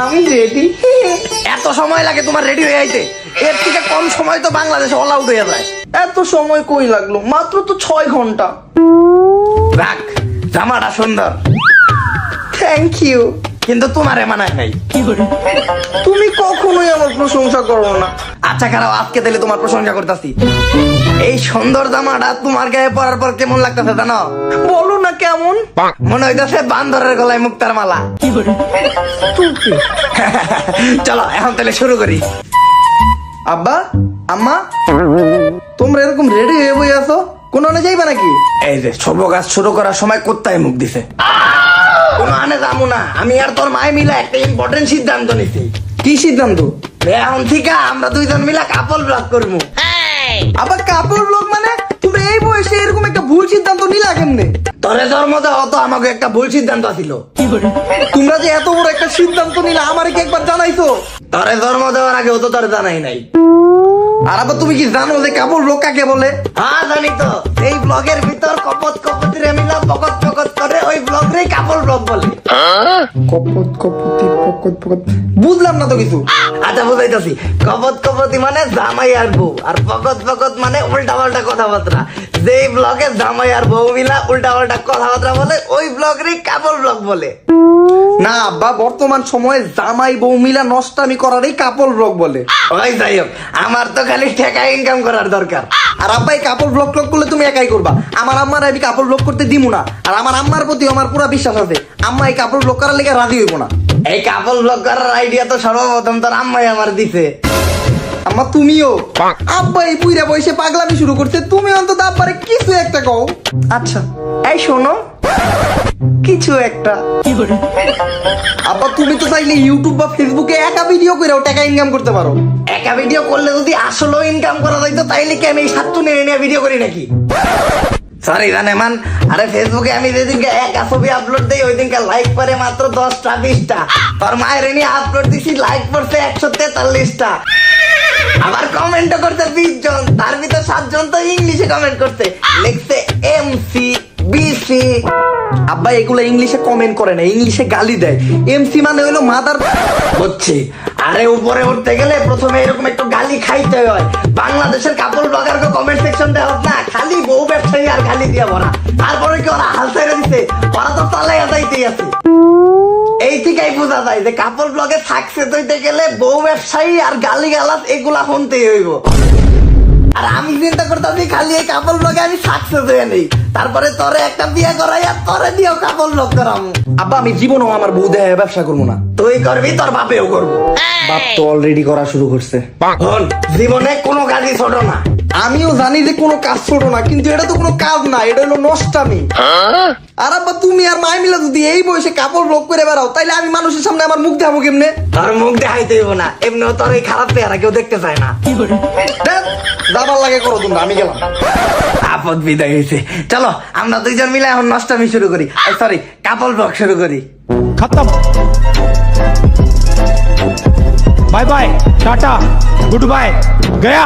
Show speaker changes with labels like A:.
A: আমি রেডি।
B: এত সময় লাগে তোমার রেডি হয়ে আইতে? এর থেকে কম সময় তো বাংলাদেশে অল আউট হয়ে যায়।
A: এত সময় কই লাগলো? মাত্র তো 6 ঘন্টা।
B: রাখ, জামাটা সুন্দর,
A: থ্যাংক ইউ।
B: কিন্তু তোমারে মানায় নাই।
A: তুমি কখনোই আমার প্রশংসা করো না।
B: আচ্ছা খারাপ, আজকে তাহলে তোমার প্রশংসা করতেছি। এই সুন্দর জামাটা তোমার গায়ে পরার পর কেমন লাগতেছে জানো?
A: বলো না কেমন।
B: মনে হইতেছে বান্দরের গলায় মুক্তার মালা। চলো এখন তাহলে শুরু করি।
A: আব্বা, আম্মা, তোমরা এরকম রেডি হয়ে বই আছো, কোন আনে যাইবা নাকি?
B: এই যে শুভ কাজ শুরু করার সময় কোত্তায় মুখ দিছে। কোনো আনে যাবো না, আমি আর তোর মায় মিলে একটা ইম্পর্টেন্ট সিদ্ধান্ত নিছি।
A: কি সিদ্ধান্ত?
B: এখন থেকে আমরা দুইজন মিলে কাপল ব্লগ করবো।
A: আবার কাপড় লোক মানে? তুমি এই বয়সে এরকম একটা ভুল সিদ্ধান্ত নিলা কেমনে?
B: তোরে জন্ম দেওয়া তো আমাকে একটা ভুল সিদ্ধান্ত ছিল।
A: তোমরা যে এত বড় একটা সিদ্ধান্ত নিলা আমারে কি একবার জানাইছো?
B: তোরে জন্ম দেওয়ার আগে তো তোর জানাই নাই।
A: আর আবার তুমি কি জানো যে কাপড় লোক কাকে বলে?
B: হ্যাঁ জানি তো, এই ব্লগের ভিতর কপত কপতি রে মিলা পকত পকত করে ওই ব্লগ রে কাপল ব্লগ বলে।
A: কপত কপতি পকত পকত বুঝলাম না তো কিছু।
B: আচ্ছা বুঝাইতেছি, কপত কপতি মানে জামাই আর বউ, আর পকত পকত মানে উল্টা পাল্টা কথাবার্তা। যেই ব্লগে জামাই আর বউ মিলা উল্টা পাল্টা কথাবার্তা বলে ওই ব্লগ রে কাপল ব্লগ বলে।
A: না আব্বা, বর্তমান সময়ে জামাই বউ মিলা নষ্টামি করারই কাপড় ব্লগ বলে।
B: ওই যাই হোক, আমার তো খালি টাকা ইনকাম করার দরকার।
A: আর আব্বা এই কাপড় ব্লগ করলে তুমি একাই করবা। আমার আম্মার আমি কাপড় ব্লগ করতে দিমু না। আর আমার আম্মার প্রতি আমার পুরো বিশ্বাস আছে, আম্মা এই কাপড় ব্লগ করার লেগে রাজি হইব না।
B: এই কাপল ব্লগ করার আইডিয়া তো সর্বপ্রথম তোর আম্মাই আমার দিছে।
A: আম্মা তুমিও? আব্বা এই বুইরা বয়সে পাগলামি শুরু করছে, তুমি অন্তত আব্বারে কিছু একটা কও। আচ্ছা এই শোনো, কিছু একটা। আব্বা তুমি তো চাইলে ইউটিউব বা ফেসবুকে একা ভিডিও করেও টাকা ইনকাম করতে পারো।
B: একা ভিডিও করলে যদি আসলেও ইনকাম করা যাইতো তাইলে কি আমি এই সাতটু নিয়ে ভিডিও করি নাকি? সরি জানেমান, আরে ফেসবুকে আমি যেদিনকে একা ছবি আপলোড দেই ওই দিনকে লাইক পরে মাত্র 10টা 20টা। তোর মায়ের নিয়ে আপলোড দিছি, লাইক পড়ছে 143টা। আবার কমেন্টও করছে 20 জন, তার ভিতর 7 জন তো ইংলিশে কমেন্ট করছে, লিখছে এমসি বিসি।
A: আব্বা এগুলো ইংলিশে কমেন্ট করে না, ইংলিশে গালি দেয়। এমসি মানে হইলো মাদার।
B: বুঝছি। আরে উপরে উঠতে গেলে প্রথমে এরকম একটু গালি খাইতে হয়। বাংলাদেশের কাপড় ব্লগার কমেন্ট সেকশন দেওয়া না, খালি বউ ব্যবসায়ী আর গালি দিয়ে ভরা। তারপরে কি ওরা হাল ছেড়ে দিছে? ওরা তো তালাই আদাইতেই আছে। এই থেকেই বোঝা যায় যে কাপড় ব্লগে সাকসেস হইতে গেলে বউ ব্যবসায়ী আর গালি গালাজ এগুলা শুনতেই হইব। আর আমি চিন্তা করতেছি খালি এই কাপড় ব্লগে আমি সাকসেস হয়ে নেই, তারপরে তোরে একটা বিয়ে করাই আর তোরে দিয়েও কাপড় ব্লগ করাম।
A: আব্বা আমি জীবনও আমার বউ দেয় ব্যবসা করবো না।
B: তুই করবি, তোর বাপেও করবো।
A: বাপ তো অলরেডি করা শুরু করছে।
B: হন, জীবনে কোনো কাজই ছোট না।
A: আমিও জানি যে কোনো কাজ ছোট না, কিন্তু এটা তো কোনো কাজ না, এটা হলো নষ্টামি। আর আব্বা তুমি আর মায় মিলা যদি এই বয়সে কাপড় ব্লগ করে বেড়াও তাইলে আমি মানুষের সামনে আমার মুখ দেখাবো কেমনে?
B: তোর মুখ দেখাইতে হইব না, এমনিও তোর এই খারাপ চেহারা কেউ দেখতে চায় না।
A: ধ্যাৎ, যাবার লাগে করো তোমরা, আমি গেলাম।
B: আপদ বিদায় হয়েছে। চলো আমরা দুইজন মিলে এখন নষ্টামি শুরু করি, সরি কাপল ব্লগ শুরু করি।
C: खत्म। Bye bye, tata, goodbye, गया।